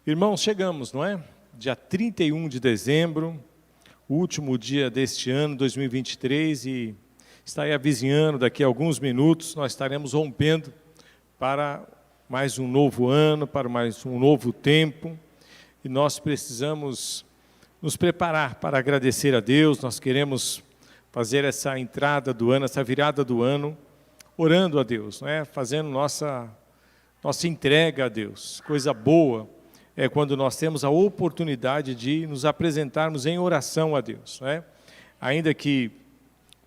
Irmãos, chegamos, não é? Dia 31 de dezembro, o último dia deste ano, 2023, e está aí avizinhando, daqui a alguns minutos, nós estaremos rompendo para mais um novo ano, para mais um novo tempo, e nós precisamos nos preparar para agradecer a Deus. Nós queremos fazer essa entrada do ano, essa virada do ano, orando a Deus, não é? Fazendo nossa entrega a Deus. Coisa boa é quando nós temos a oportunidade de nos apresentarmos em oração a Deus, não é? Ainda que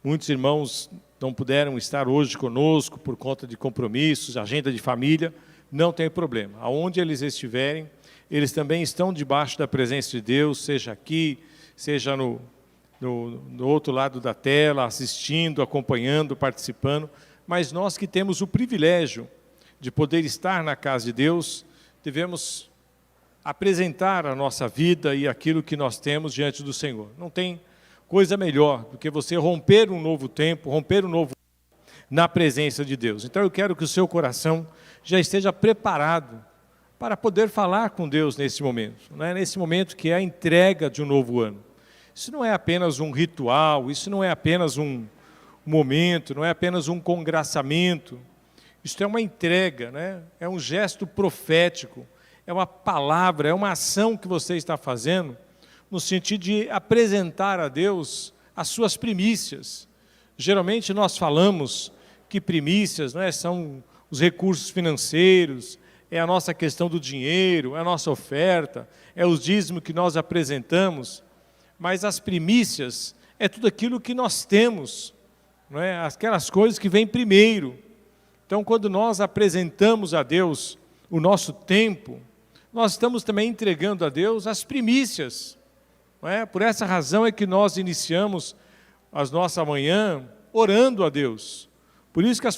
muitos irmãos não puderam estar hoje conosco por conta de compromissos, agenda de família, não tem problema. Aonde eles estiverem, eles também estão debaixo da presença de Deus, seja aqui, seja no outro lado da tela, assistindo, acompanhando, participando. Mas nós que temos o privilégio de poder estar na casa de Deus, devemos apresentar a nossa vida e aquilo que nós temos diante do Senhor. Não tem coisa melhor do que você romper um novo tempo, romper um novo na presença de Deus. Então eu quero que o seu coração já esteja preparado para poder falar com Deus nesse momento, não é? Nesse momento que é a entrega de um novo ano. Isso não é apenas um ritual, isso não é apenas um momento, não é apenas um congraçamento. Isso é uma entrega, né? É um gesto profético, é uma palavra, é uma ação que você está fazendo no sentido de apresentar a Deus as suas primícias. Geralmente nós falamos que primícias, não é, são os recursos financeiros, é a nossa questão do dinheiro, é a nossa oferta, é o dízimo que nós apresentamos, mas as primícias é tudo aquilo que nós temos, não é? Aquelas coisas que vêm primeiro. Então, quando nós apresentamos a Deus o nosso tempo, nós estamos também entregando a Deus as primícias, não é? Por essa razão é que nós iniciamos a nossa manhã orando a Deus. Por isso que as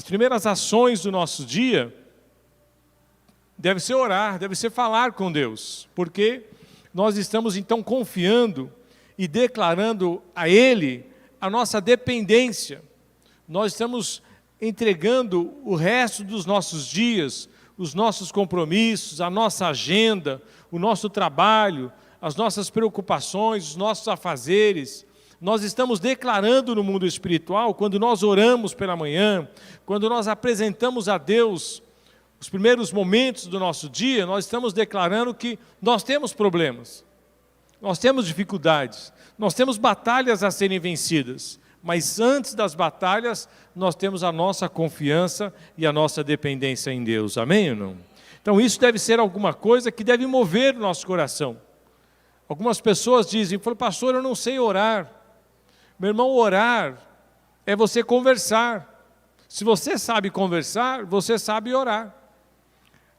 primeiras ações do nosso dia deve ser orar, deve ser falar com Deus, porque nós estamos então confiando e declarando a Ele a nossa dependência. Nós estamos entregando o resto dos nossos dias, os nossos compromissos, a nossa agenda, o nosso trabalho, as nossas preocupações, os nossos afazeres. Nós estamos declarando no mundo espiritual, quando nós oramos pela manhã, quando nós apresentamos a Deus os primeiros momentos do nosso dia, nós estamos declarando que nós temos problemas, nós temos dificuldades, nós temos batalhas a serem vencidas, mas antes das batalhas, nós temos a nossa confiança e a nossa dependência em Deus, amém ou não? Então isso deve ser alguma coisa que deve mover o nosso coração. Algumas pessoas dizem, pastor, eu não sei orar. Meu irmão, orar é você conversar. Se você sabe conversar, você sabe orar.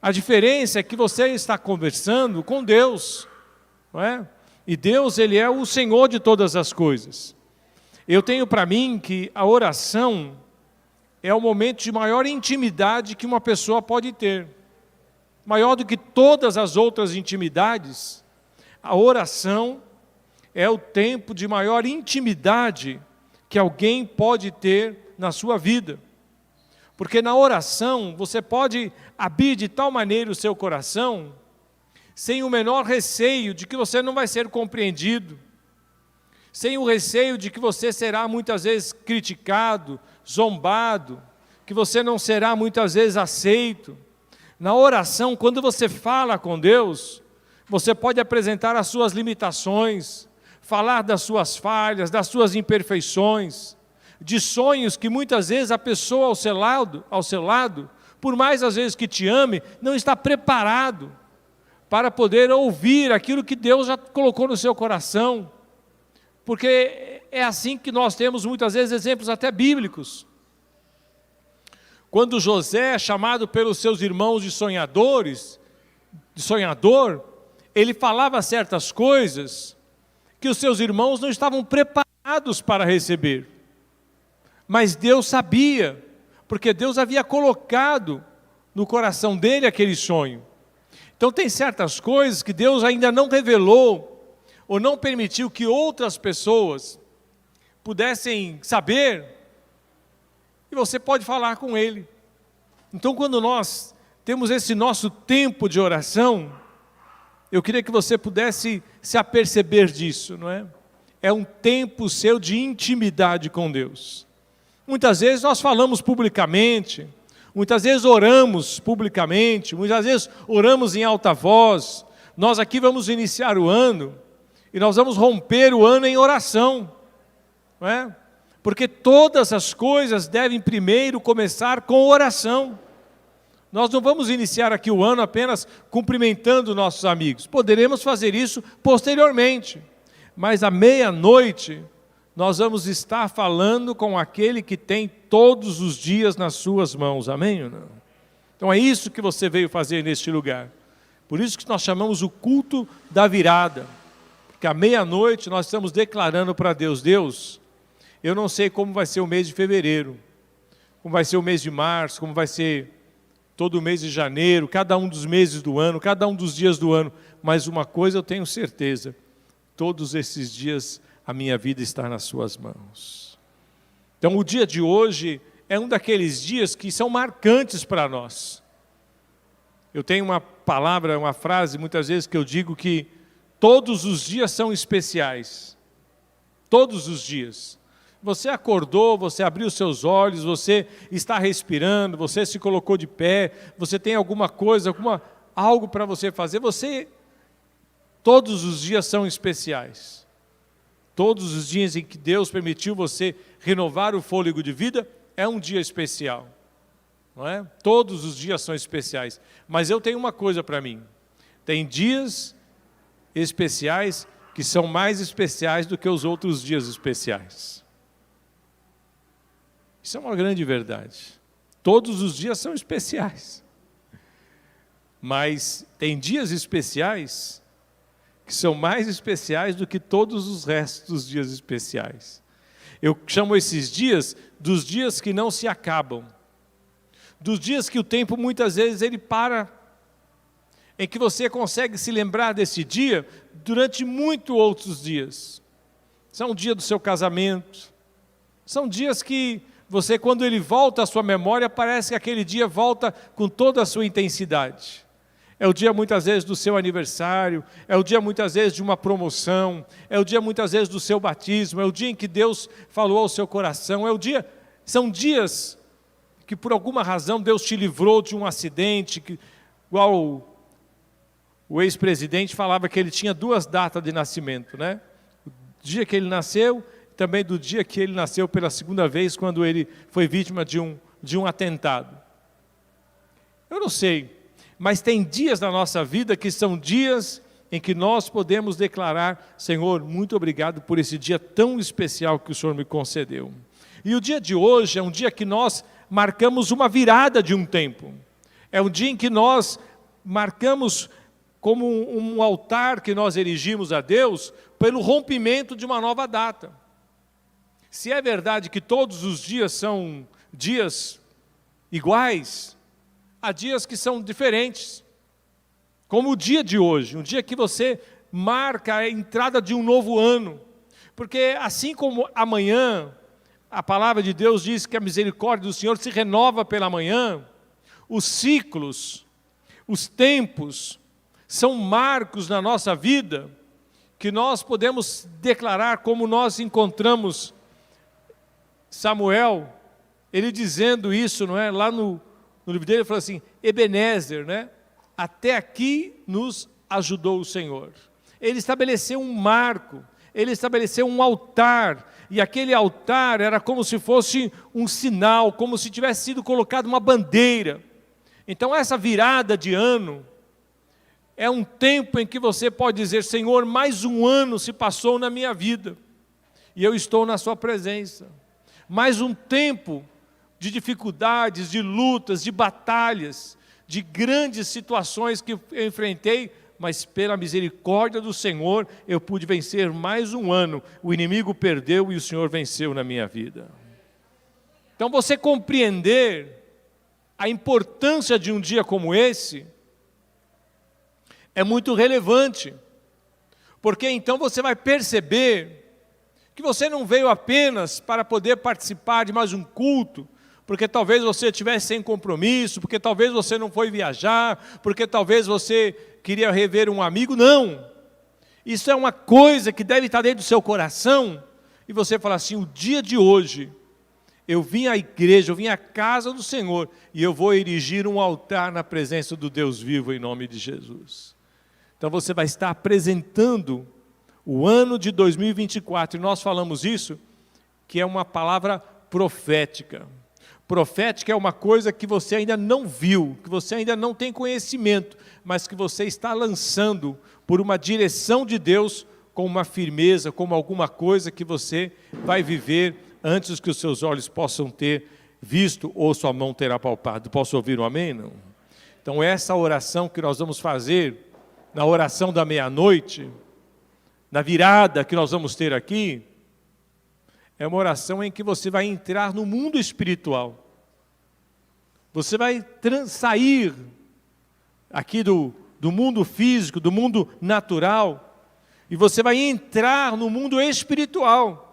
A diferença é que você está conversando com Deus, não é? E Deus, Ele é o Senhor de todas as coisas. Eu tenho para mim que a oração é o momento de maior intimidade que uma pessoa pode ter. Maior do que todas as outras intimidades, a oração é o tempo de maior intimidade que alguém pode ter na sua vida. Porque na oração você pode abrir de tal maneira o seu coração, sem o menor receio de que você não vai ser compreendido, sem o receio de que você será muitas vezes criticado, zombado, que você não será muitas vezes aceito. Na oração, quando você fala com Deus, você pode apresentar as suas limitações, falar das suas falhas, das suas imperfeições, de sonhos que muitas vezes a pessoa ao seu lado, por mais às vezes que te ame, não está preparado para poder ouvir aquilo que Deus já colocou no seu coração. Porque é assim que nós temos muitas vezes exemplos até bíblicos. Quando José é chamado pelos seus irmãos de sonhador, ele falava certas coisas que os seus irmãos não estavam preparados para receber. Mas Deus sabia, porque Deus havia colocado no coração dele aquele sonho. Então tem certas coisas que Deus ainda não revelou, ou não permitiu que outras pessoas pudessem saber, e você pode falar com Ele. Então quando nós temos esse nosso tempo de oração, eu queria que você pudesse se aperceber disso, não é? É um tempo seu de intimidade com Deus. Muitas vezes nós falamos publicamente, muitas vezes oramos publicamente, muitas vezes oramos em alta voz. Nós aqui vamos iniciar o ano e nós vamos romper o ano em oração, não é? Porque todas as coisas devem primeiro começar com oração. Nós não vamos iniciar aqui o ano apenas cumprimentando nossos amigos. Poderemos fazer isso posteriormente. Mas à meia-noite, nós vamos estar falando com aquele que tem todos os dias nas suas mãos. Amém ou não? Então é isso que você veio fazer neste lugar. Por isso que nós chamamos o culto da virada. Porque à meia-noite nós estamos declarando para Deus: Deus, eu não sei como vai ser o mês de fevereiro, como vai ser o mês de março, como vai ser todo o mês de janeiro, cada um dos meses do ano, cada um dos dias do ano. Mas uma coisa eu tenho certeza: todos esses dias a minha vida está nas suas mãos. Então o dia de hoje é um daqueles dias que são marcantes para nós. Eu tenho uma palavra, uma frase muitas vezes que eu digo que todos os dias são especiais. Todos os dias. Você acordou, você abriu seus olhos, você está respirando, você se colocou de pé, você tem alguma coisa, algo para você fazer, todos os dias são especiais. Todos os dias em que Deus permitiu você renovar o fôlego de vida, é um dia especial. Não é? Todos os dias são especiais. Mas eu tenho uma coisa para mim: tem dias especiais que são mais especiais do que os outros dias especiais. Isso é uma grande verdade. Todos os dias são especiais. Mas tem dias especiais que são mais especiais do que todos os restos dos dias especiais. Eu chamo esses dias dos dias que não se acabam. Dos dias que o tempo muitas vezes ele para, em que você consegue se lembrar desse dia durante muitos outros dias. São o dia do seu casamento, são dias que você, quando ele volta à sua memória, parece que aquele dia volta com toda a sua intensidade. É o dia muitas vezes do seu aniversário, é o dia muitas vezes de uma promoção, é o dia muitas vezes do seu batismo, é o dia em que Deus falou ao seu coração, são dias que por alguma razão Deus te livrou de um acidente, igual o ex-presidente falava que ele tinha 2 datas de nascimento, né? O dia que ele nasceu, também do dia que ele nasceu pela segunda vez, quando ele foi vítima de um atentado. Eu não sei, mas tem dias na nossa vida que são dias em que nós podemos declarar: Senhor, muito obrigado por esse dia tão especial que o Senhor me concedeu. E o dia de hoje é um dia que nós marcamos uma virada de um tempo. É um dia em que nós marcamos como um altar que nós erigimos a Deus pelo rompimento de uma nova data. Se é verdade que todos os dias são dias iguais, há dias que são diferentes. Como o dia de hoje, um dia que você marca a entrada de um novo ano. Porque assim como amanhã, a palavra de Deus diz que a misericórdia do Senhor se renova pela manhã, os ciclos, os tempos, são marcos na nossa vida, que nós podemos declarar, como nós encontramos Samuel, ele dizendo isso, não é? Lá no livro dele, ele falou assim: Ebenezer, né? Até aqui nos ajudou o Senhor. Ele estabeleceu um marco, ele estabeleceu um altar, e aquele altar era como se fosse um sinal, como se tivesse sido colocado uma bandeira. Então essa virada de ano é um tempo em que você pode dizer: Senhor, mais um ano se passou na minha vida, e eu estou na sua presença. Mais um tempo de dificuldades, de lutas, de batalhas, de grandes situações que eu enfrentei, mas pela misericórdia do Senhor, eu pude vencer mais um ano. O inimigo perdeu e o Senhor venceu na minha vida. Então você compreender a importância de um dia como esse é muito relevante, porque então você vai perceber que você não veio apenas para poder participar de mais um culto, porque talvez você estivesse sem compromisso, porque talvez você não foi viajar, porque talvez você queria rever um amigo. Não! Isso é uma coisa que deve estar dentro do seu coração, e você fala assim: o dia de hoje, eu vim à igreja, eu vim à casa do Senhor, e eu vou erigir um altar na presença do Deus vivo, em nome de Jesus. Então você vai estar apresentando o ano de 2024, e nós falamos isso, que é uma palavra profética. Profética é uma coisa que você ainda não viu, que você ainda não tem conhecimento, mas que você está lançando por uma direção de Deus, com uma firmeza, como alguma coisa que você vai viver antes que os seus olhos possam ter visto ou sua mão terá palpado. Posso ouvir um amém? Não? Então essa oração que nós vamos fazer, na oração da meia-noite, na virada que nós vamos ter aqui, é uma oração em que você vai entrar no mundo espiritual. Você vai sair aqui do mundo físico, do mundo natural, e você vai entrar no mundo espiritual.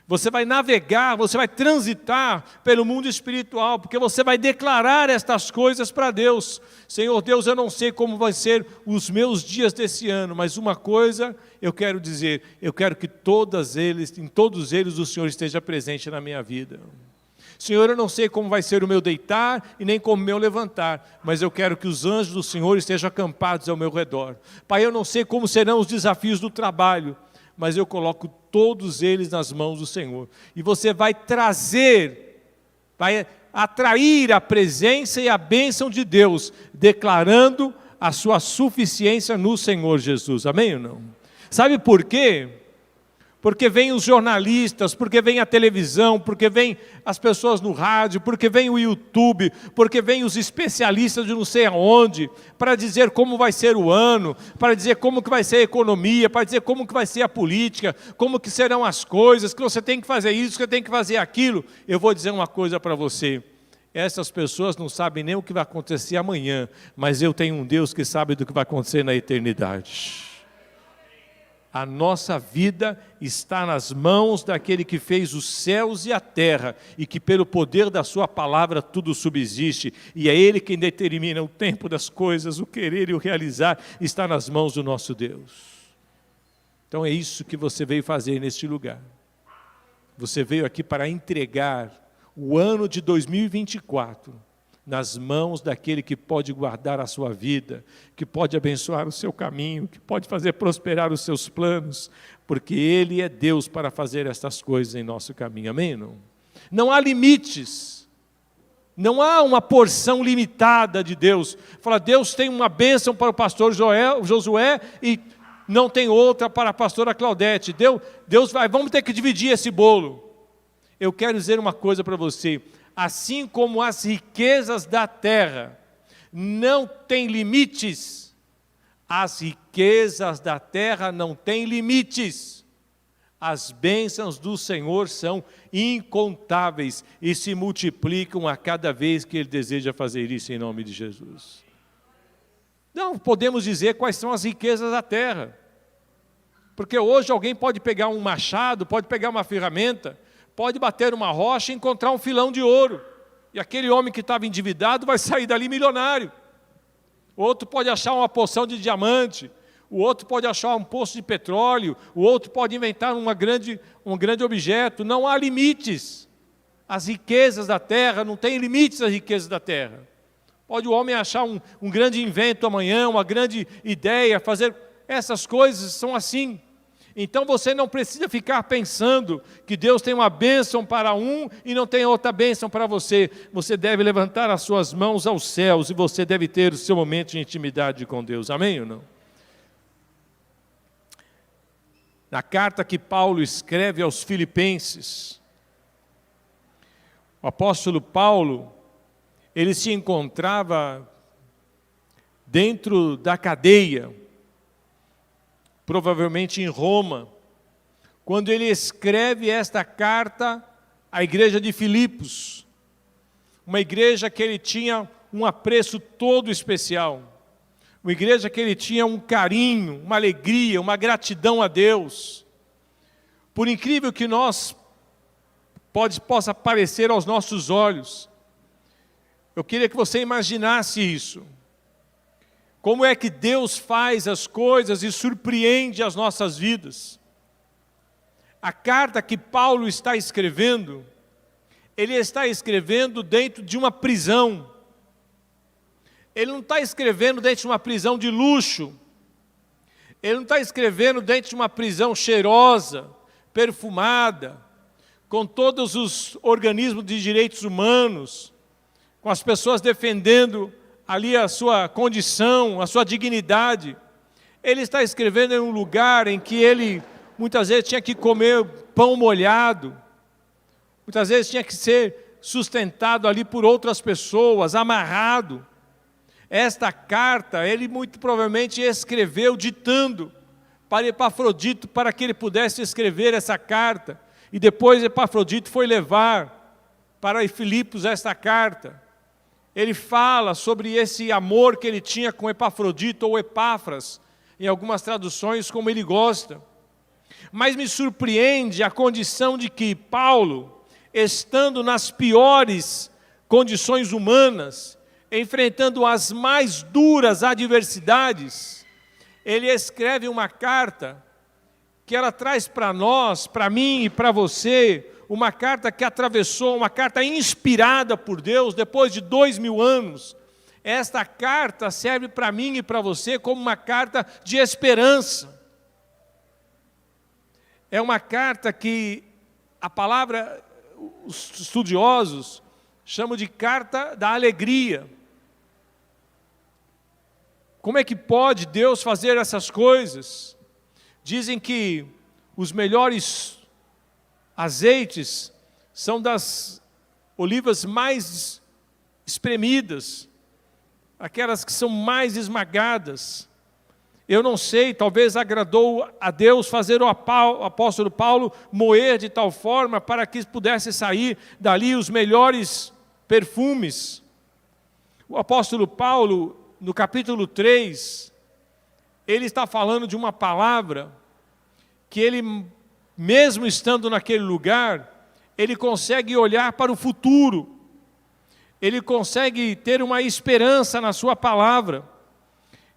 Você vai navegar, você vai transitar pelo mundo espiritual, porque você vai declarar estas coisas para Deus. Senhor Deus, eu não sei como vai ser os meus dias desse ano, mas uma coisa eu quero dizer: eu quero que em todos eles o Senhor esteja presente na minha vida. Senhor, eu não sei como vai ser o meu deitar e nem como o meu levantar, mas eu quero que os anjos do Senhor estejam acampados ao meu redor. Pai, eu não sei como serão os desafios do trabalho, mas eu coloco todos eles nas mãos do Senhor. E você vai atrair a presença e a bênção de Deus, declarando a sua suficiência no Senhor Jesus. Amém ou não? Sabe por quê? Porque vem os jornalistas, porque vem a televisão, porque vem as pessoas no rádio, porque vem o YouTube, porque vem os especialistas de não sei aonde, para dizer como vai ser o ano, para dizer como que vai ser a economia, para dizer como que vai ser a política, como que serão as coisas, que você tem que fazer isso, que você tem que fazer aquilo. Eu vou dizer uma coisa para você: essas pessoas não sabem nem o que vai acontecer amanhã, mas eu tenho um Deus que sabe do que vai acontecer na eternidade. A nossa vida está nas mãos daquele que fez os céus e a terra, e que pelo poder da sua palavra tudo subsiste, e é Ele quem determina o tempo das coisas, o querer e o realizar está nas mãos do nosso Deus. Então é isso que você veio fazer neste lugar. Você veio aqui para entregar o ano de 2024 nas mãos daquele que pode guardar a sua vida, que pode abençoar o seu caminho, que pode fazer prosperar os seus planos, porque Ele é Deus para fazer estas coisas em nosso caminho. Amém? Não há limites, não há uma porção limitada de Deus. Fala, Deus tem uma bênção para o pastor Josué e não tem outra para a pastora Claudete. Vamos ter que dividir esse bolo. Eu quero dizer uma coisa para você: assim como as riquezas da terra não têm limites, as riquezas da terra não têm limites. As bênçãos do Senhor são incontáveis e se multiplicam a cada vez que Ele deseja fazer isso em nome de Jesus. Não podemos dizer quais são as riquezas da terra, porque hoje alguém pode pegar um machado, pode pegar uma ferramenta, pode bater uma rocha e encontrar um filão de ouro. E aquele homem que estava endividado vai sair dali milionário. O outro pode achar uma porção de diamante. O outro pode achar um poço de petróleo. O outro pode inventar um grande objeto. Não há limites. As riquezas da terra, não tem limites às riquezas da terra. Pode o homem achar um grande invento amanhã, uma grande ideia, fazer essas coisas, são assim. Então você não precisa ficar pensando que Deus tem uma bênção para um e não tem outra bênção para você. Você deve levantar as suas mãos aos céus e você deve ter o seu momento de intimidade com Deus. Amém ou não? Na carta que Paulo escreve aos Filipenses, o apóstolo Paulo, ele se encontrava dentro da cadeia, provavelmente em Roma, quando ele escreve esta carta à igreja de Filipos, uma igreja que ele tinha um apreço todo especial, uma igreja que ele tinha um carinho, uma alegria, uma gratidão a Deus. Por incrível que nós possa aparecer aos nossos olhos. Eu queria que você imaginasse isso. Como é que Deus faz as coisas e surpreende as nossas vidas? A carta que Paulo está escrevendo, ele está escrevendo dentro de uma prisão. Ele não está escrevendo dentro de uma prisão de luxo. Ele não está escrevendo dentro de uma prisão cheirosa, perfumada, com todos os organismos de direitos humanos, com as pessoas defendendo ali a sua condição, a sua dignidade. Ele está escrevendo em um lugar em que ele muitas vezes tinha que comer pão molhado, muitas vezes tinha que ser sustentado ali por outras pessoas, amarrado. Esta carta, ele muito provavelmente escreveu ditando para Epafrodito, para que ele pudesse escrever essa carta. E depois Epafrodito foi levar para Filipos esta carta. Ele fala sobre esse amor que ele tinha com Epafrodito ou Epáfras, em algumas traduções como ele gosta. Mas me surpreende a condição de que Paulo, estando nas piores condições humanas, enfrentando as mais duras adversidades, ele escreve uma carta que ela traz para nós, para mim e para você, uma carta que atravessou, uma carta inspirada por Deus depois de 2000 anos. Esta carta serve para mim e para você como uma carta de esperança. É uma carta que a palavra, os estudiosos chamam de carta da alegria. Como é que pode Deus fazer essas coisas? Dizem que os melhores azeites são das olivas mais espremidas, aquelas que são mais esmagadas. Eu não sei, talvez agradou a Deus fazer o apóstolo Paulo moer de tal forma para que pudesse sair dali os melhores perfumes. O apóstolo Paulo, no capítulo 3, ele está falando de uma palavra que ele, mesmo estando naquele lugar, ele consegue olhar para o futuro, ele consegue ter uma esperança na sua palavra.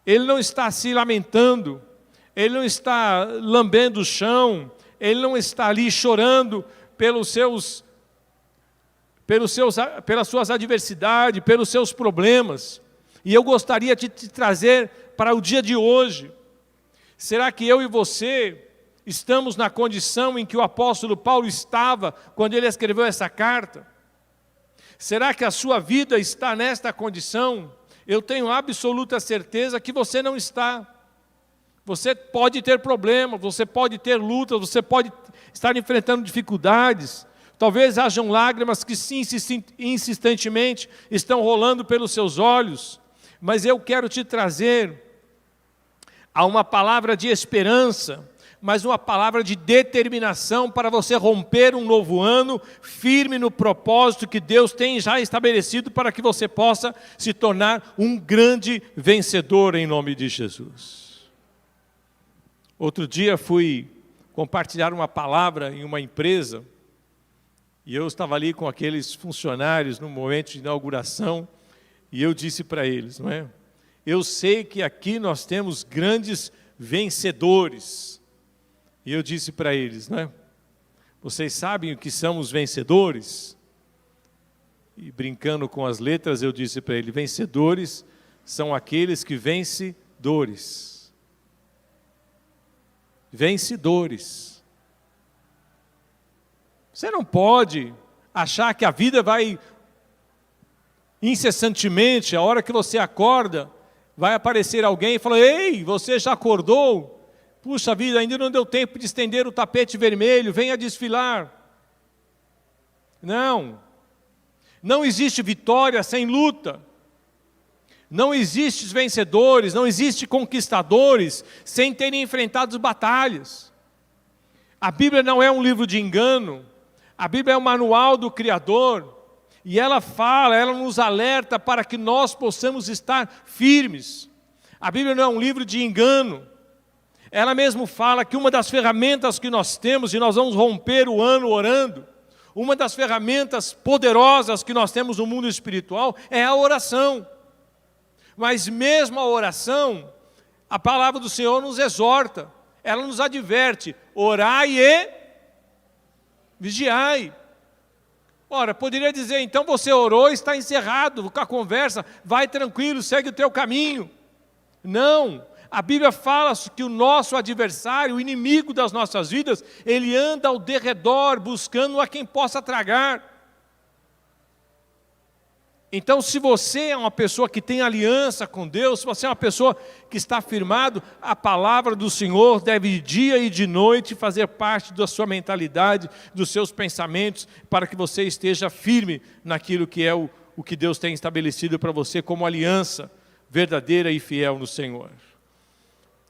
Ele não está se lamentando, ele não está lambendo o chão, ele não está ali chorando pelas suas adversidades, pelos seus problemas. E eu gostaria de te trazer para o dia de hoje. Será que eu e você estamos na condição em que o apóstolo Paulo estava quando ele escreveu essa carta? Será que a sua vida está nesta condição? Eu tenho absoluta certeza que você não está. Você pode ter problemas, você pode ter lutas, você pode estar enfrentando dificuldades. Talvez hajam lágrimas que insistentemente estão rolando pelos seus olhos. Mas eu quero te trazer a uma palavra de esperança, mas uma palavra de determinação para você romper um novo ano, firme no propósito que Deus tem já estabelecido para que você possa se tornar um grande vencedor em nome de Jesus. Outro dia fui compartilhar uma palavra em uma empresa, e eu estava ali com aqueles funcionários no momento de inauguração, e eu disse para eles, não é? Eu sei que aqui nós temos grandes vencedores. E eu disse para eles, não é? Vocês sabem o que são os vencedores? E brincando com as letras, eu disse para ele, vencedores são aqueles que vencem dores. Vencedores. Você não pode achar que a vida vai incessantemente, a hora que você acorda, vai aparecer alguém e falar, ei, você já acordou? Puxa vida, ainda não deu tempo de estender o tapete vermelho, venha desfilar. Não. Não existe vitória sem luta. Não existe vencedores, não existe conquistadores sem terem enfrentado batalhas. A Bíblia não é um livro de engano. A Bíblia é o manual do Criador. E ela fala, ela nos alerta para que nós possamos estar firmes. A Bíblia não é um livro de engano. Ela mesmo fala que uma das ferramentas que nós temos, e nós vamos romper o ano orando, Uma das ferramentas poderosas que nós temos no mundo espiritual é a oração. Mas mesmo a oração, a palavra do Senhor nos exorta, ela nos adverte: orai e vigiai. Ora, poderia dizer, então você orou, está encerrado com a conversa, vai tranquilo, segue o teu caminho. Não, a Bíblia fala que o nosso adversário, o inimigo das nossas vidas, ele anda ao derredor buscando a quem possa tragar. Então, se você é uma pessoa que tem aliança com Deus, se você é uma pessoa que está firmado, a palavra do Senhor deve dia e de noite fazer parte da sua mentalidade, dos seus pensamentos, para que você esteja firme naquilo que é o que Deus tem estabelecido para você como aliança verdadeira e fiel no Senhor.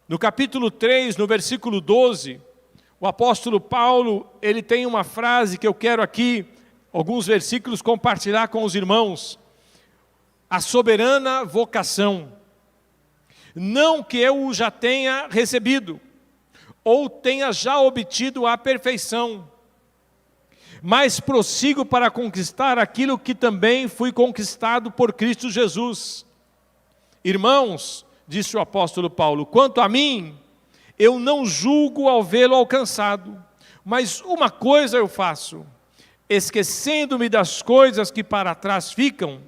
No capítulo 3, no versículo 12, o apóstolo Paulo, ele tem uma frase que eu quero aqui, alguns versículos, compartilhar com os irmãos. A soberana vocação, não que eu já tenha recebido, ou tenha já obtido a perfeição, mas prossigo para conquistar aquilo que também fui conquistado por Cristo Jesus. Irmãos, disse o apóstolo Paulo, quanto a mim, eu não julgo ao vê-lo alcançado, mas uma coisa eu faço, esquecendo-me das coisas que para trás ficam,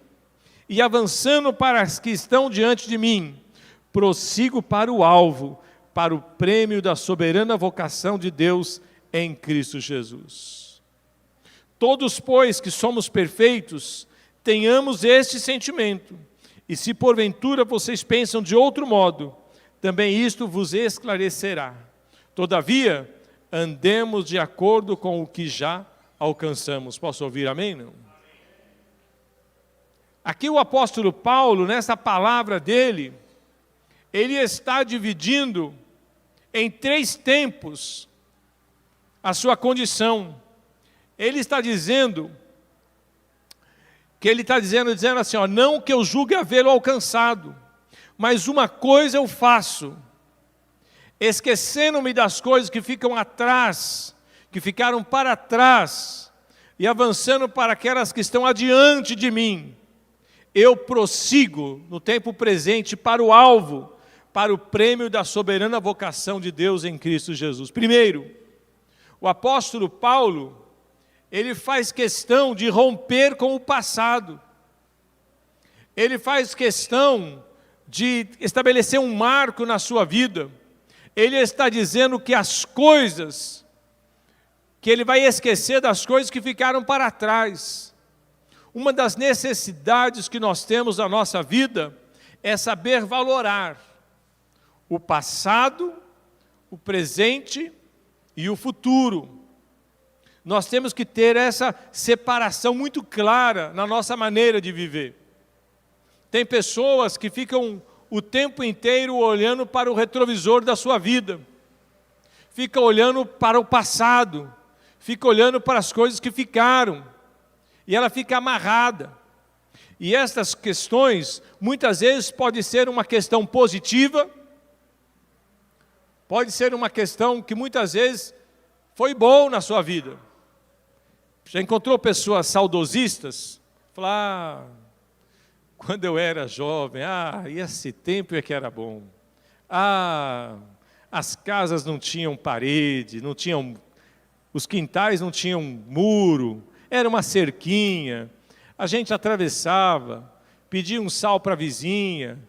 e avançando para as que estão diante de mim, prossigo para o alvo, para o prêmio da soberana vocação de Deus em Cristo Jesus. Todos, pois, que somos perfeitos, tenhamos este sentimento, e se porventura vocês pensam de outro modo, também isto vos esclarecerá. Todavia, andemos de acordo com o que já alcançamos. Posso ouvir amém? Não? Aqui o apóstolo Paulo, nessa palavra dele, ele está dividindo em 3 tempos a sua condição. Ele está dizendo, dizendo assim, ó, não que eu julgue havê-lo alcançado, mas uma coisa eu faço, esquecendo-me das coisas que ficam atrás, que ficaram para trás, e avançando para aquelas que estão adiante de mim, eu prossigo no tempo presente para o alvo, para o prêmio da soberana vocação de Deus em Cristo Jesus. Primeiro, o apóstolo Paulo, ele faz questão de romper com o passado. Ele faz questão de estabelecer um marco na sua vida. Ele está dizendo que as coisas, que ele vai esquecer das coisas que ficaram para trás. Uma das necessidades que nós temos na nossa vida é saber valorar o passado, o presente e o futuro. Nós temos que ter essa separação muito clara na nossa maneira de viver. Tem pessoas que ficam o tempo inteiro olhando para o retrovisor da sua vida, fica olhando para o passado, fica olhando para as coisas que ficaram, e ela fica amarrada. E essas questões, muitas vezes, pode ser uma questão positiva, pode ser uma questão que muitas vezes foi bom na sua vida. Já encontrou pessoas saudosistas? Falar, quando eu era jovem, esse tempo é que era bom. As casas não tinham parede, os quintais não tinham muro, era uma cerquinha, a gente atravessava, pedia um sal para a vizinha,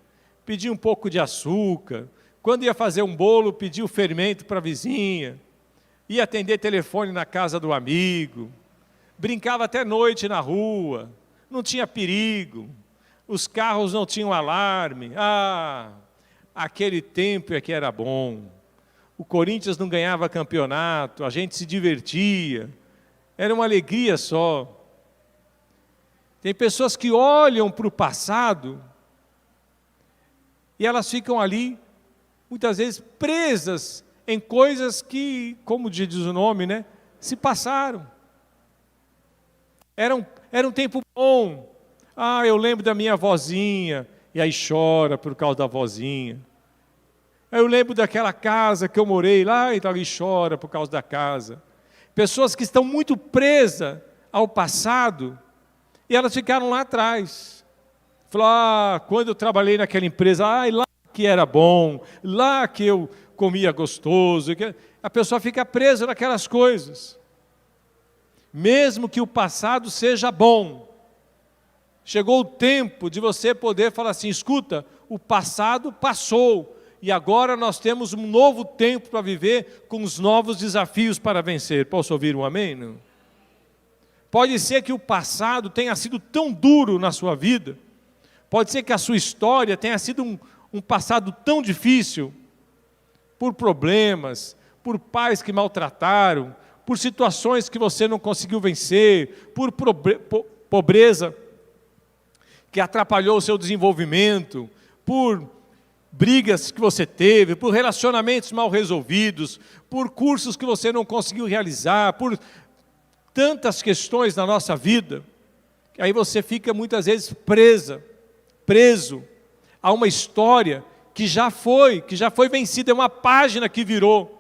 pedia um pouco de açúcar, quando ia fazer um bolo, pedia o fermento para a vizinha, ia atender telefone na casa do amigo, brincava até noite na rua, não tinha perigo, os carros não tinham alarme, aquele tempo é que era bom, o Corinthians não ganhava campeonato, a gente se divertia, era uma alegria só. Tem pessoas que olham para o passado e elas ficam ali, muitas vezes, presas em coisas que, como diz o nome, né, se passaram. Era um tempo bom. Eu lembro da minha vozinha, e aí chora por causa da vozinha. Eu lembro daquela casa que eu morei lá, e chora por causa da casa. Pessoas que estão muito presas ao passado e elas ficaram lá atrás. Falaram, quando eu trabalhei naquela empresa, lá que era bom, lá que eu comia gostoso. A pessoa fica presa naquelas coisas. Mesmo que o passado seja bom, chegou o tempo de você poder falar assim, escuta, o passado passou, e agora nós temos um novo tempo para viver, com os novos desafios para vencer. Posso ouvir um amém? Não? Pode ser que o passado tenha sido tão duro na sua vida, pode ser que a sua história tenha sido um passado tão difícil, por problemas, por pais que maltrataram, por situações que você não conseguiu vencer, por pobreza que atrapalhou o seu desenvolvimento, por brigas que você teve, por relacionamentos mal resolvidos, por cursos que você não conseguiu realizar, por tantas questões na nossa vida, que aí você fica muitas vezes preso a uma história que já foi vencida, é uma página que virou.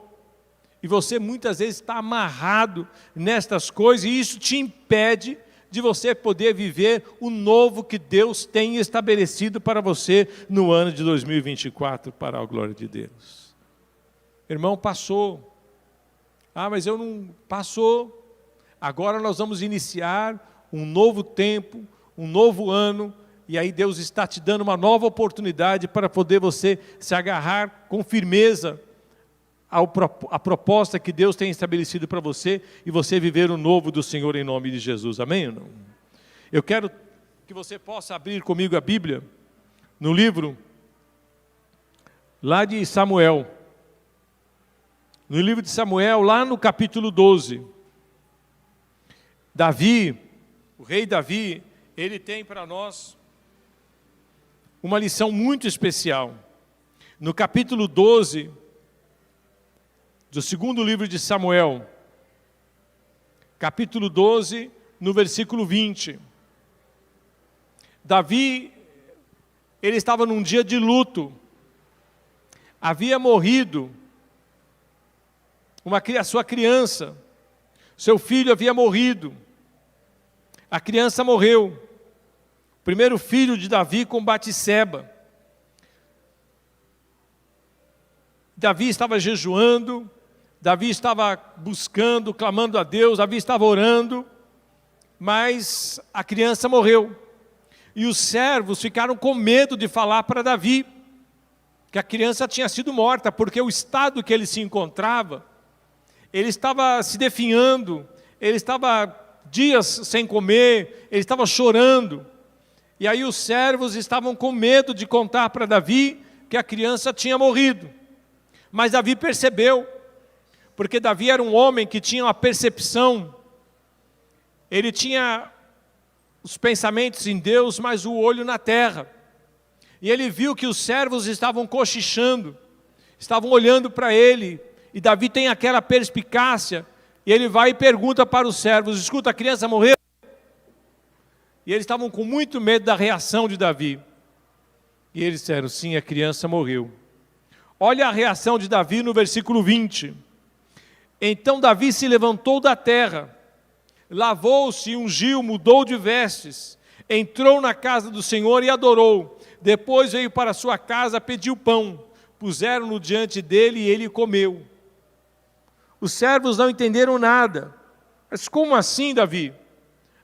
E você muitas vezes está amarrado nestas coisas, e isso te impede de você poder viver o novo que Deus tem estabelecido para você no ano de 2024, para a glória de Deus. Irmão, passou. Mas eu não... Passou. Agora nós vamos iniciar um novo tempo, um novo ano, e aí Deus está te dando uma nova oportunidade para poder você se agarrar com firmeza a proposta que Deus tem estabelecido para você, e você viver o novo do Senhor em nome de Jesus, amém ou não? Eu quero que você possa abrir comigo a Bíblia, no livro, lá de Samuel, no livro de Samuel, lá no capítulo 12, Davi, o rei Davi, ele tem para nós uma lição muito especial. No capítulo 12, do segundo livro de Samuel, capítulo 12, no versículo 20. Davi, ele estava num dia de luto. Havia morrido a sua criança. Seu filho havia morrido. A criança morreu. O primeiro filho de Davi com Batseba. Davi estava jejuando, Davi estava buscando, clamando a Deus, Davi estava orando, mas a criança morreu. E os servos ficaram com medo de falar para Davi que a criança tinha sido morta, porque o estado que ele se encontrava, ele estava se definhando, ele estava dias sem comer, ele estava chorando. E aí os servos estavam com medo de contar para Davi que a criança tinha morrido. Mas Davi percebeu, porque Davi era um homem que tinha uma percepção, ele tinha os pensamentos em Deus, mas o olho na terra. E ele viu que os servos estavam cochichando, estavam olhando para ele, e Davi tem aquela perspicácia, e ele vai e pergunta para os servos, escuta, a criança morreu? E eles estavam com muito medo da reação de Davi. E eles disseram, sim, a criança morreu. Olha a reação de Davi no versículo 20. Então Davi se levantou da terra, lavou-se, ungiu, mudou de vestes, entrou na casa do Senhor e adorou. Depois veio para sua casa, pediu pão, puseram-no diante dele e ele comeu. Os servos não entenderam nada. Mas como assim, Davi?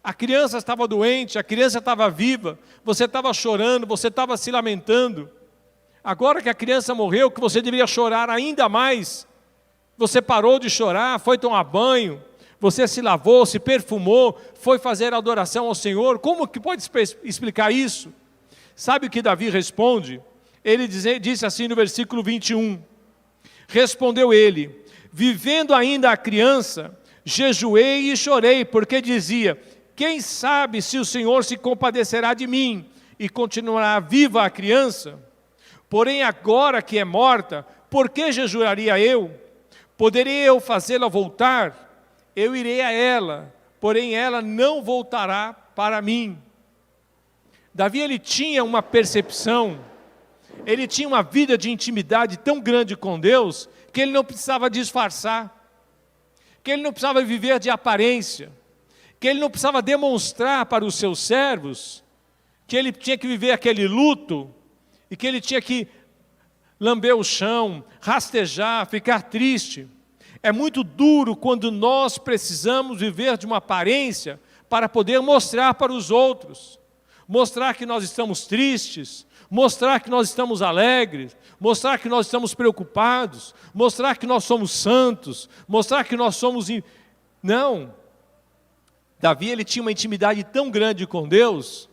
A criança estava doente, a criança estava viva, você estava chorando, você estava se lamentando. Agora que a criança morreu, que você deveria chorar ainda mais, você parou de chorar, foi tomar banho, você se lavou, se perfumou, foi fazer adoração ao Senhor. Como que pode explicar isso? Sabe o que Davi responde? Ele disse assim no versículo 21. Respondeu ele, vivendo ainda a criança, jejuei e chorei, porque dizia, quem sabe se o Senhor se compadecerá de mim e continuará viva a criança? Porém agora que é morta, por que jejuaria eu? Poderia eu fazê-la voltar? Eu irei a ela, porém ela não voltará para mim. Davi, ele tinha uma percepção, ele tinha uma vida de intimidade tão grande com Deus, que ele não precisava disfarçar, que ele não precisava viver de aparência, que ele não precisava demonstrar para os seus servos que ele tinha que viver aquele luto e que ele tinha que lamber o chão, rastejar, ficar triste. É muito duro quando nós precisamos viver de uma aparência para poder mostrar para os outros, mostrar que nós estamos tristes, mostrar que nós estamos alegres, mostrar que nós estamos preocupados, mostrar que nós somos santos, mostrar que nós somos... Não. Davi, ele tinha uma intimidade tão grande com Deus,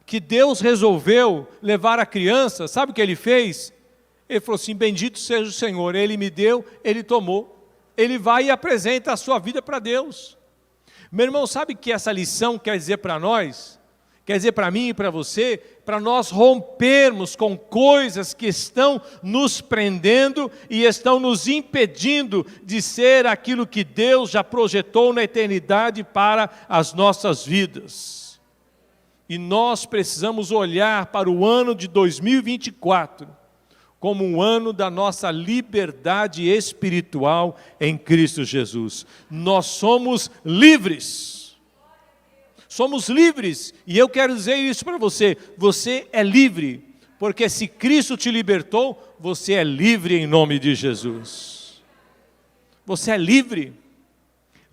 que Deus resolveu levar a criança, sabe o que ele fez? Ele falou assim, bendito seja o Senhor, Ele me deu, Ele tomou. Ele vai e apresenta a sua vida para Deus. Meu irmão, sabe o que essa lição quer dizer para nós? Quer dizer para mim e para você, para nós rompermos com coisas que estão nos prendendo e estão nos impedindo de ser aquilo que Deus já projetou na eternidade para as nossas vidas. E nós precisamos olhar para o ano de 2024 como um ano da nossa liberdade espiritual em Cristo Jesus. Nós somos livres. Somos livres, e eu quero dizer isso para você, você é livre, porque se Cristo te libertou, você é livre em nome de Jesus. Você é livre,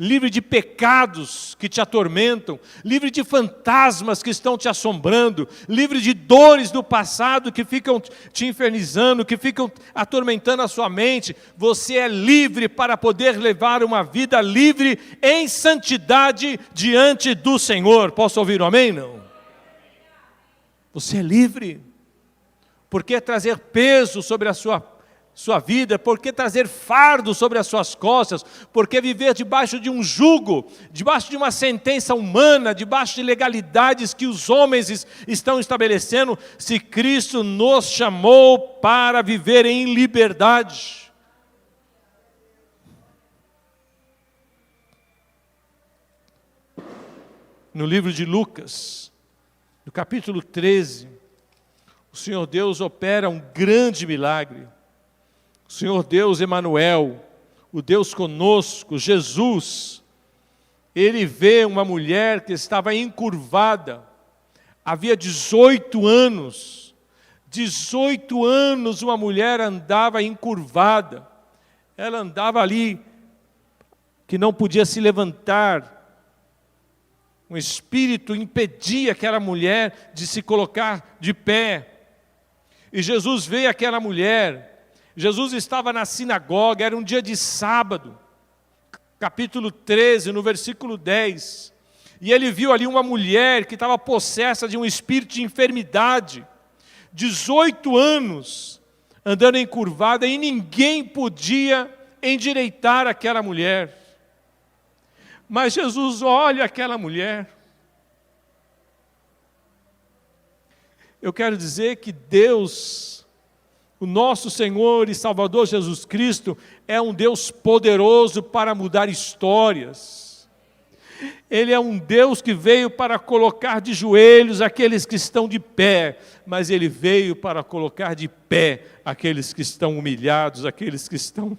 livre de pecados que te atormentam, livre de fantasmas que estão te assombrando, livre de dores do passado que ficam te infernizando, que ficam atormentando a sua mente. Você é livre para poder levar uma vida livre em santidade diante do Senhor. Posso ouvir um amém? Não? Você é livre. Por que trazer peso sobre a sua vida? Por que trazer fardo sobre as suas costas? Por que viver debaixo de um jugo, debaixo de uma sentença humana, debaixo de legalidades que os homens estão estabelecendo, se Cristo nos chamou para viver em liberdade? No livro de Lucas, no capítulo 13, o Senhor Deus opera um grande milagre. O Senhor Deus Emanuel, o Deus conosco, Jesus, Ele vê uma mulher que estava encurvada, havia 18 anos uma mulher andava encurvada, ela andava ali, que não podia se levantar, um espírito impedia aquela mulher de se colocar de pé, e Jesus vê aquela mulher. Jesus estava na sinagoga, era um dia de sábado, capítulo 13, no versículo 10, e ele viu ali uma mulher que estava possessa de um espírito de enfermidade, 18 anos, andando encurvada, e ninguém podia endireitar aquela mulher. Mas Jesus olha aquela mulher. Eu quero dizer que Deus, o nosso Senhor e Salvador Jesus Cristo, é um Deus poderoso para mudar histórias. Ele é um Deus que veio para colocar de joelhos aqueles que estão de pé, mas Ele veio para colocar de pé aqueles que estão humilhados, aqueles que estão...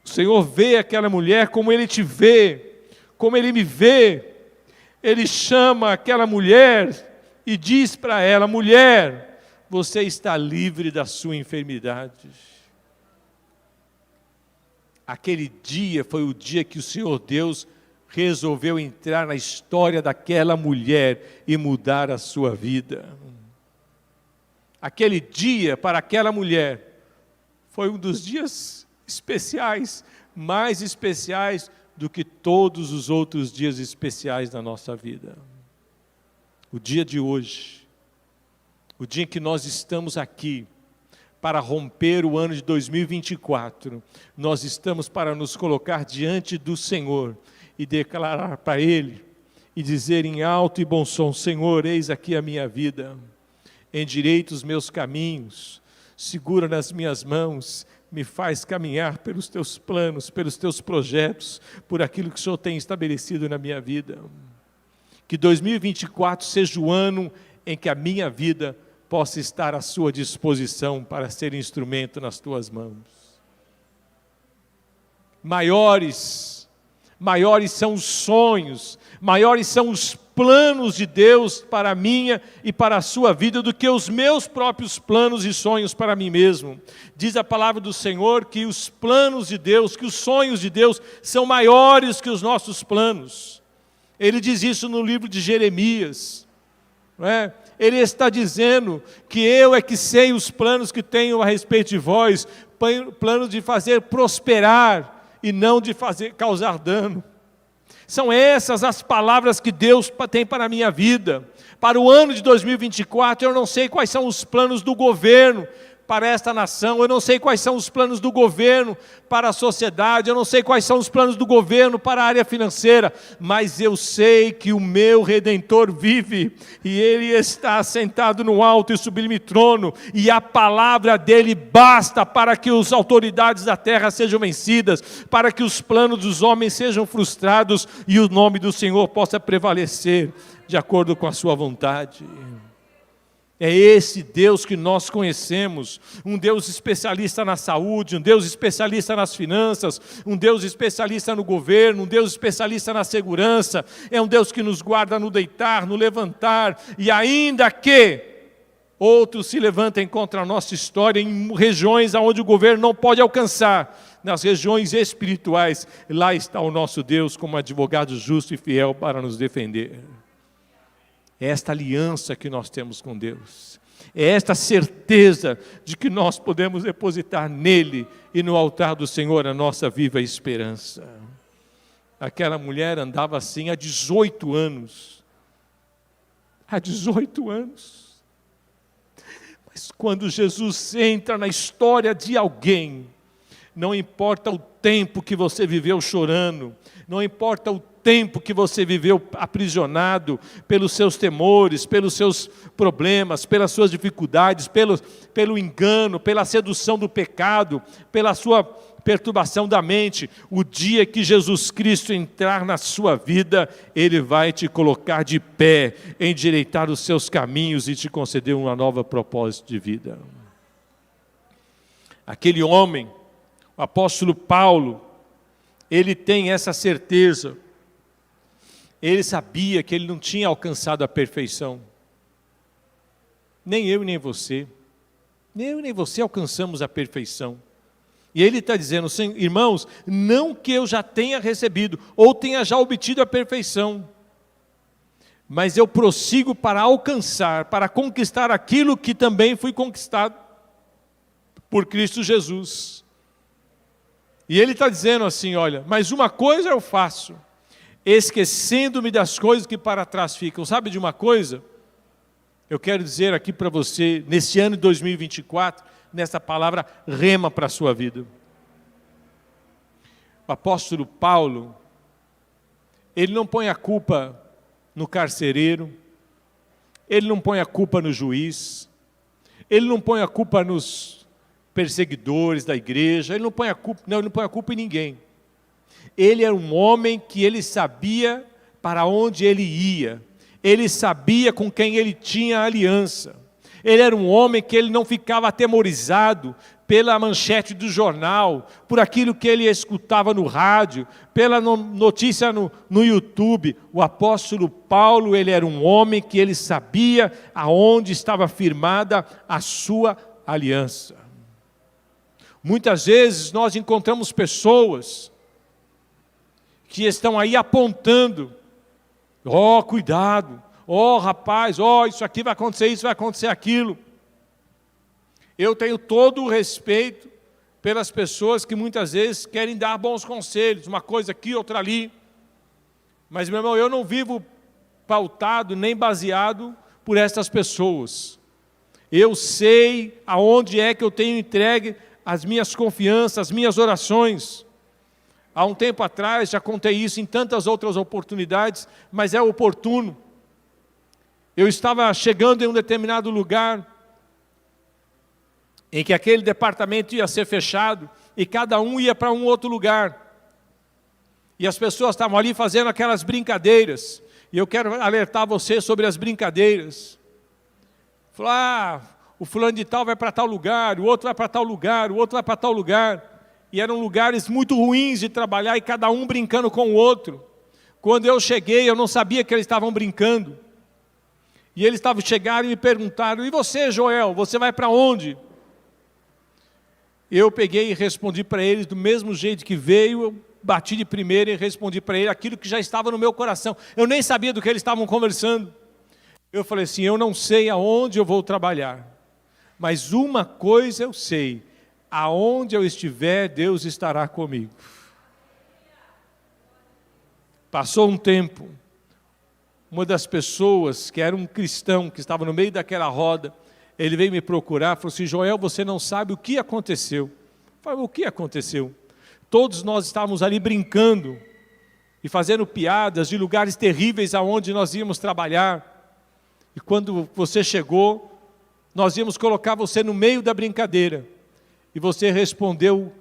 O Senhor vê aquela mulher como Ele te vê, como Ele me vê. Ele chama aquela mulher e diz para ela: mulher, você está livre da sua enfermidade. Aquele dia foi o dia que o Senhor Deus resolveu entrar na história daquela mulher e mudar a sua vida. Aquele dia, para aquela mulher, foi um dos dias especiais, mais especiais do que todos os outros dias especiais da nossa vida. O dia de hoje, o dia em que nós estamos aqui para romper o ano de 2024, nós estamos para nos colocar diante do Senhor e declarar para Ele e dizer em alto e bom som: Senhor, eis aqui a minha vida, endireita os meus caminhos, segura nas minhas mãos, me faz caminhar pelos teus planos, pelos teus projetos, por aquilo que o Senhor tem estabelecido na minha vida. Que 2024 seja o ano em que a minha vida possa estar à sua disposição para ser instrumento nas tuas mãos. maiores são os sonhos, maiores são os planos de Deus para a minha e para a sua vida do que os meus próprios planos e sonhos para mim mesmo. Diz a palavra do Senhor que os planos de Deus, que os sonhos de Deus são maiores que os nossos planos. Ele diz isso no livro de Jeremias, não é? Ele está dizendo que eu é que sei os planos que tenho a respeito de vós, planos de fazer prosperar e não de causar dano. São essas as palavras que Deus tem para a minha vida. Para o ano de 2024, eu não sei quais são os planos do governo para esta nação, eu não sei quais são os planos do governo para a sociedade, eu não sei quais são os planos do governo para a área financeira, mas eu sei que o meu Redentor vive, e Ele está sentado no alto e sublime trono, e a palavra dEle basta para que as autoridades da terra sejam vencidas, para que os planos dos homens sejam frustrados, e o nome do Senhor possa prevalecer, de acordo com a sua vontade. É esse Deus que nós conhecemos, um Deus especialista na saúde, um Deus especialista nas finanças, um Deus especialista no governo, um Deus especialista na segurança, é um Deus que nos guarda no deitar, no levantar, e ainda que outros se levantem contra a nossa história em regiões onde o governo não pode alcançar, nas regiões espirituais, lá está o nosso Deus como advogado justo e fiel para nos defender. É esta aliança que nós temos com Deus. É esta certeza de que nós podemos depositar nele e no altar do Senhor a nossa viva esperança. Aquela mulher andava assim há 18 anos. Há 18 anos. Mas quando Jesus entra na história de alguém, não importa o tempo que você viveu chorando, não importa o tempo que você viveu aprisionado pelos seus temores, pelos seus problemas, pelas suas dificuldades, pelo engano, pela sedução do pecado, pela sua perturbação da mente, o dia que Jesus Cristo entrar na sua vida, Ele vai te colocar de pé, endireitar os seus caminhos e te conceder uma nova propósito de vida. Aquele homem, o apóstolo Paulo, ele tem essa certeza. Ele sabia que ele não tinha alcançado a perfeição. Nem eu e nem você. Nem eu e nem você alcançamos a perfeição. E ele está dizendo, irmãos, não que eu já tenha recebido, ou tenha já obtido a perfeição, mas eu prossigo para alcançar, para conquistar aquilo que também fui conquistado por Cristo Jesus. E ele está dizendo assim, olha, mas uma coisa eu faço, esquecendo-me das coisas que para trás ficam. Sabe de uma coisa? Eu quero dizer aqui para você, nesse ano de 2024, nessa palavra rema para a sua vida. O apóstolo Paulo, ele não põe a culpa no carcereiro, ele não põe a culpa no juiz, ele não põe a culpa nos perseguidores da igreja, ele não põe a culpa em ninguém. Ele era um homem que ele sabia para onde ele ia, ele sabia com quem ele tinha aliança. Ele era um homem que ele não ficava atemorizado pela manchete do jornal, por aquilo que ele escutava no rádio, pela notícia no YouTube. O apóstolo Paulo, ele era um homem que ele sabia aonde estava firmada a sua aliança. Muitas vezes nós encontramos pessoas que estão aí apontando, cuidado, rapaz, isso aqui vai acontecer, isso vai acontecer aquilo. Eu tenho todo o respeito pelas pessoas que muitas vezes querem dar bons conselhos, uma coisa aqui, outra ali. Mas, meu irmão, eu não vivo pautado nem baseado por essas pessoas. Eu sei aonde é que eu tenho entregue as minhas confianças, as minhas orações. Há um tempo atrás, já contei isso em tantas outras oportunidades, mas é oportuno. Eu estava chegando em um determinado lugar, em que aquele departamento ia ser fechado, e cada um ia para um outro lugar. E as pessoas estavam ali fazendo aquelas brincadeiras, e eu quero alertar você sobre as brincadeiras. Falar, o fulano de tal vai para tal lugar, o outro vai para tal lugar, o outro vai para tal lugar. e eram lugares muito ruins de trabalhar, e cada um brincando com o outro. Quando eu cheguei, eu não sabia que eles estavam brincando. E eles chegaram e me perguntaram: e você, Joel, você vai para onde? Eu peguei e respondi para eles do mesmo jeito que veio, eu bati de primeira e respondi para ele aquilo que já estava no meu coração. Eu nem sabia do que eles estavam conversando. Eu falei assim: eu não sei aonde eu vou trabalhar, mas uma coisa eu sei: aonde eu estiver, Deus estará comigo. Passou um tempo, uma das pessoas que era um cristão, que estava no meio daquela roda, ele veio me procurar, falou assim: Joel, você não sabe o que aconteceu. Eu falei: o que aconteceu? Todos nós estávamos ali brincando e fazendo piadas de lugares terríveis aonde nós íamos trabalhar. E quando você chegou, nós íamos colocar você no meio da brincadeira. E você respondeu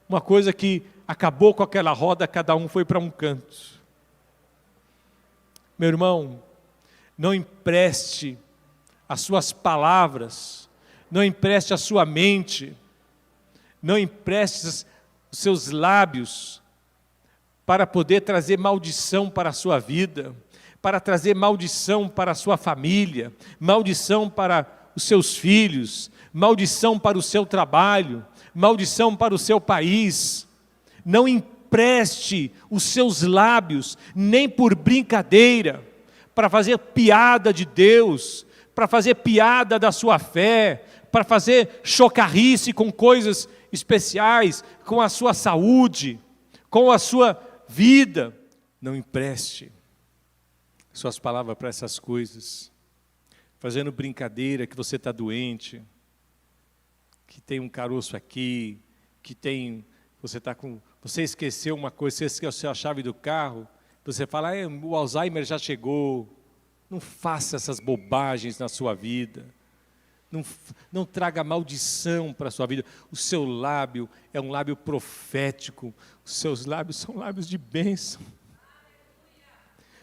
uma coisa que acabou com aquela roda, cada um foi para um canto. Meu irmão, não empreste as suas palavras, não empreste a sua mente, não empreste os seus lábios para poder trazer maldição para a sua vida, para trazer maldição para a sua família, maldição para os seus filhos, maldição para o seu trabalho, maldição para o seu país. Não empreste os seus lábios, nem por brincadeira, para fazer piada de Deus, para fazer piada da sua fé, para fazer chocarrice com coisas especiais, com a sua saúde, com a sua vida. Não empreste suas palavras para essas coisas, fazendo brincadeira que você está doente, que tem um caroço aqui, que tem, você esqueceu uma coisa, você esqueceu a chave do carro, você fala: o Alzheimer já chegou. Não faça essas bobagens na sua vida, não traga maldição para a sua vida. O seu lábio é um lábio profético, os seus lábios são lábios de bênção.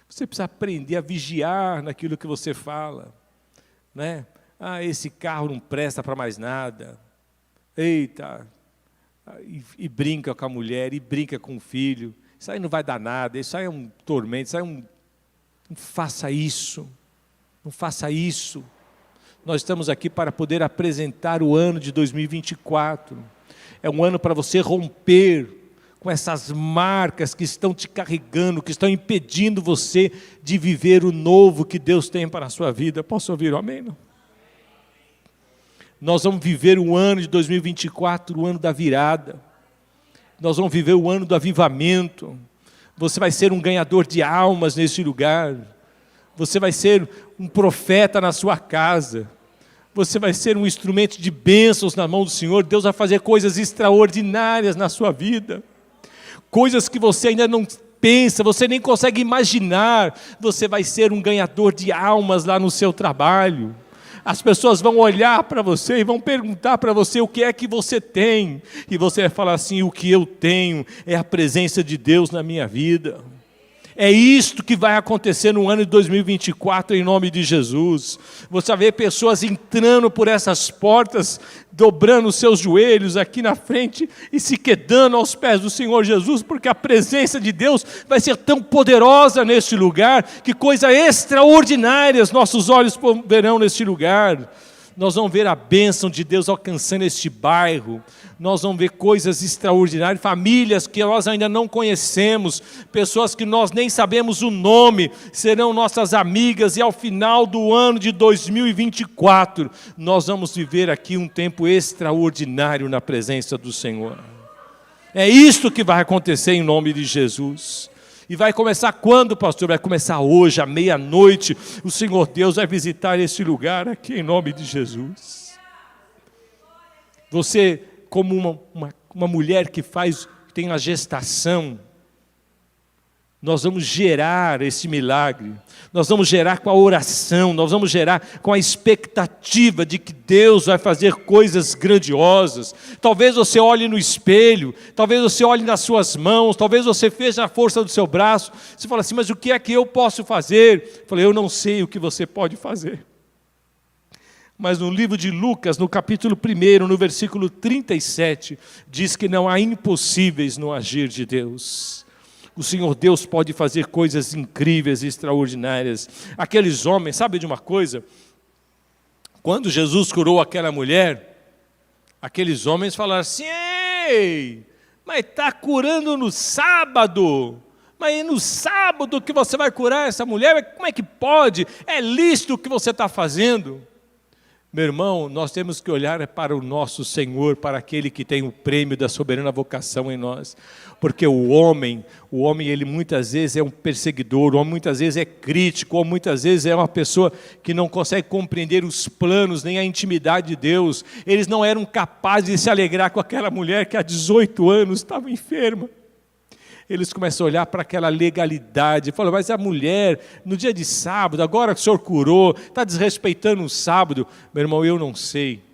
Você precisa aprender a vigiar naquilo que você fala, né? Esse carro não presta para mais nada. Eita, e brinca com a mulher, e brinca com o filho. Isso aí não vai dar nada, isso aí é um tormento, isso aí é um... Não faça isso, não faça isso. Nós estamos aqui para poder apresentar o ano de 2024. É um ano para você romper com essas marcas que estão te carregando, que estão impedindo você de viver o novo que Deus tem para a sua vida. Posso ouvir um amém? Não? Nós vamos viver o ano de 2024, o ano da virada. Nós vamos viver o ano do avivamento. Você vai ser um ganhador de almas nesse lugar. Você vai ser um profeta na sua casa. Você vai ser um instrumento de bênçãos na mão do Senhor. Deus vai fazer coisas extraordinárias na sua vida. Coisas que você ainda não pensa, você nem consegue imaginar. Você vai ser um ganhador de almas lá no seu trabalho. As pessoas vão olhar para você e vão perguntar para você o que é que você tem. E você vai falar assim: o que eu tenho é a presença de Deus na minha vida. É isto que vai acontecer no ano de 2024, em nome de Jesus. Você vai ver pessoas entrando por essas portas, dobrando os seus joelhos aqui na frente e se quedando aos pés do Senhor Jesus, porque a presença de Deus vai ser tão poderosa neste lugar, que coisas extraordinárias nossos olhos verão neste lugar. Nós vamos ver a bênção de Deus alcançando este bairro. Nós vamos ver coisas extraordinárias, famílias que nós ainda não conhecemos, pessoas que nós nem sabemos o nome, serão nossas amigas, e ao final do ano de 2024, nós vamos viver aqui um tempo extraordinário na presença do Senhor. É isto que vai acontecer em nome de Jesus. E vai começar quando, pastor? Vai começar hoje, à meia-noite. O Senhor Deus vai visitar esse lugar aqui, em nome de Jesus. Você, como uma mulher que tem a gestação, nós vamos gerar esse milagre. Nós vamos gerar com a oração, nós vamos gerar com a expectativa de que Deus vai fazer coisas grandiosas. Talvez você olhe no espelho, talvez você olhe nas suas mãos, talvez você veja a força do seu braço. Você fala assim: mas o que é que eu posso fazer? Eu falei: eu não sei o que você pode fazer. Mas no livro de Lucas, no capítulo 1, no versículo 37, diz que não há impossíveis no agir de Deus. O Senhor Deus pode fazer coisas incríveis e extraordinárias. Aqueles homens, sabe de uma coisa? Quando Jesus curou aquela mulher, aqueles homens falaram assim: ei, mas está curando no sábado. Mas é no sábado que você vai curar essa mulher? Como é que pode? É lícito o que você está fazendo? Meu irmão, nós temos que olhar para o nosso Senhor, para aquele que tem o prêmio da soberana vocação em nós. Porque o homem, ele muitas vezes é um perseguidor, o homem muitas vezes é crítico, ou muitas vezes é uma pessoa que não consegue compreender os planos, nem a intimidade de Deus. Eles não eram capazes de se alegrar com aquela mulher que há 18 anos estava enferma. Eles começam a olhar para aquela legalidade, falam: mas a mulher, no dia de sábado, agora que o Senhor curou, está desrespeitando o sábado. Meu irmão, eu não sei.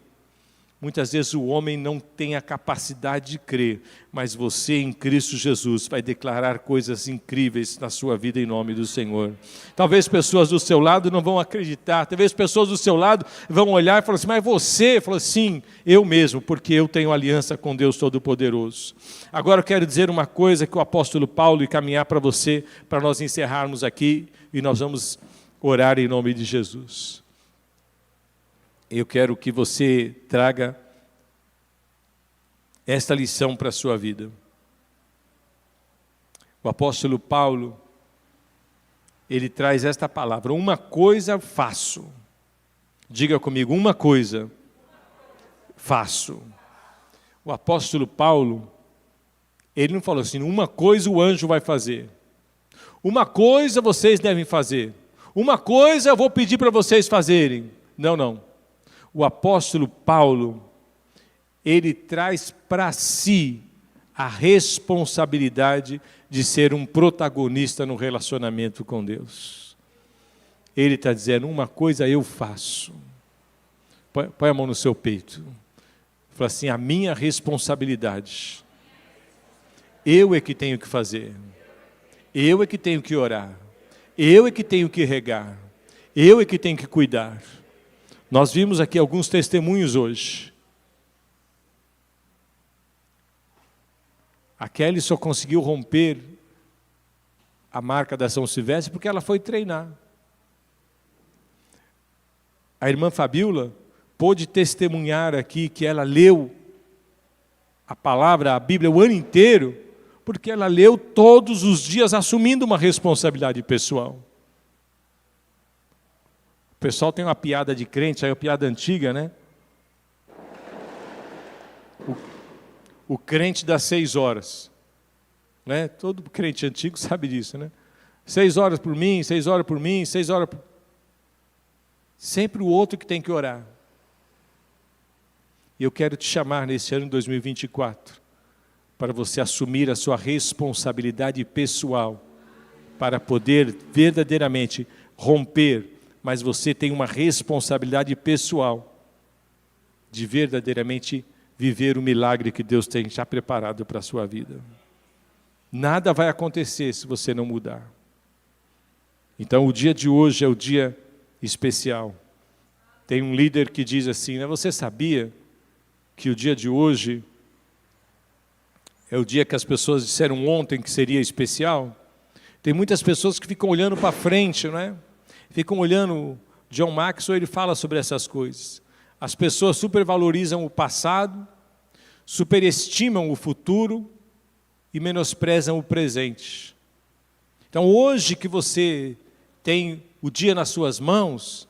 Muitas vezes o homem não tem a capacidade de crer, mas você em Cristo Jesus vai declarar coisas incríveis na sua vida em nome do Senhor. Talvez pessoas do seu lado não vão acreditar, talvez pessoas do seu lado vão olhar e falar assim: mas você? Falou: sim, eu mesmo, porque eu tenho aliança com Deus Todo-Poderoso. Agora eu quero dizer uma coisa que o apóstolo Paulo, e caminhar para você, para nós encerrarmos aqui, e nós vamos orar em nome de Jesus. Eu quero que você traga esta lição para a sua vida. O apóstolo Paulo, ele traz esta palavra: uma coisa faço. Diga comigo: uma coisa faço. O apóstolo Paulo, ele não falou assim: uma coisa o anjo vai fazer. Uma coisa vocês devem fazer. Uma coisa eu vou pedir para vocês fazerem. Não, não. O apóstolo Paulo, ele traz para si a responsabilidade de ser um protagonista no relacionamento com Deus. Ele está dizendo: uma coisa eu faço. Põe a mão no seu peito. Fala assim: a minha responsabilidade. Eu é que tenho que fazer. Eu é que tenho que orar. Eu é que tenho que regar. Eu é que tenho que cuidar. Nós vimos aqui alguns testemunhos hoje. A Kelly só conseguiu romper a marca da São Silvestre porque ela foi treinar. A irmã Fabíola pôde testemunhar aqui que ela leu a palavra, a Bíblia, o ano inteiro, porque ela leu todos os dias, assumindo uma responsabilidade pessoal. O pessoal tem uma piada de crente, aí é uma piada antiga, né? O crente das 6 horas. Né? Todo crente antigo sabe disso, né? 6 horas por mim, 6 horas por mim, 6 horas por... Sempre o outro que tem que orar. E eu quero te chamar nesse ano de 2024 para você assumir a sua responsabilidade pessoal, para poder verdadeiramente romper. Mas você tem uma responsabilidade pessoal de verdadeiramente viver o milagre que Deus tem já preparado para a sua vida. Nada vai acontecer se você não mudar. Então o dia de hoje é o dia especial. Tem um líder que diz assim, né, você sabia que o dia de hoje é o dia que as pessoas disseram ontem que seria especial? Tem muitas pessoas que ficam olhando para frente, não é? Ficam olhando. John Maxwell, ele fala sobre essas coisas. As pessoas supervalorizam o passado, superestimam o futuro e menosprezam o presente. Então, hoje que você tem o dia nas suas mãos,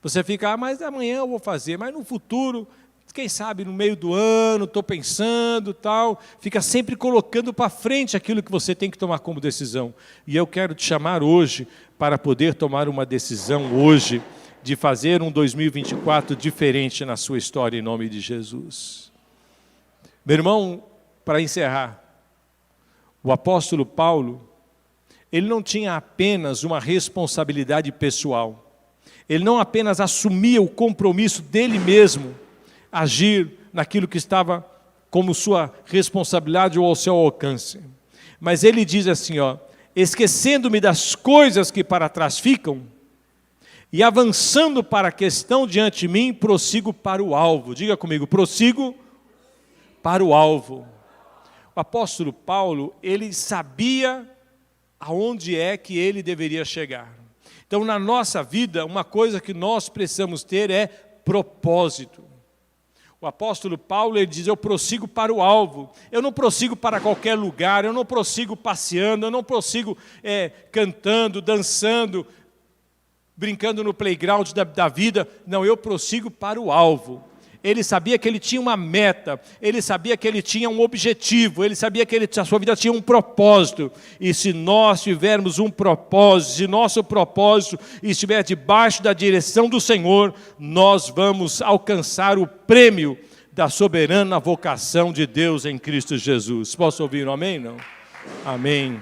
você fica: mas amanhã eu vou fazer, mas no futuro, quem sabe no meio do ano, estou pensando, tal. Fica sempre colocando para frente aquilo que você tem que tomar como decisão. E eu quero te chamar hoje para poder tomar uma decisão hoje de fazer um 2024 diferente na sua história, em nome de Jesus. Meu irmão, para encerrar, o apóstolo Paulo, ele não tinha apenas uma responsabilidade pessoal. Ele não apenas assumia o compromisso dele mesmo, agir naquilo que estava como sua responsabilidade ou ao seu alcance. Mas ele diz assim, ó: esquecendo-me das coisas que para trás ficam, E avançando para a questão diante de mim, prossigo para o alvo. Diga comigo, prossigo para o alvo. O apóstolo Paulo, ele sabia aonde é que ele deveria chegar. Então, na nossa vida, uma coisa que nós precisamos ter é propósito. O apóstolo Paulo, ele diz, eu prossigo para o alvo. Eu não prossigo para qualquer lugar, eu não prossigo passeando, eu não prossigo cantando, dançando, brincando no playground da vida. Não, eu prossigo para o alvo. Ele sabia que ele tinha uma meta, ele sabia que ele tinha um objetivo, ele sabia que a sua vida tinha um propósito. E se nós tivermos um propósito, se nosso propósito estiver debaixo da direção do Senhor, nós vamos alcançar o prêmio da soberana vocação de Deus em Cristo Jesus. Posso ouvir um amém? Não? Amém.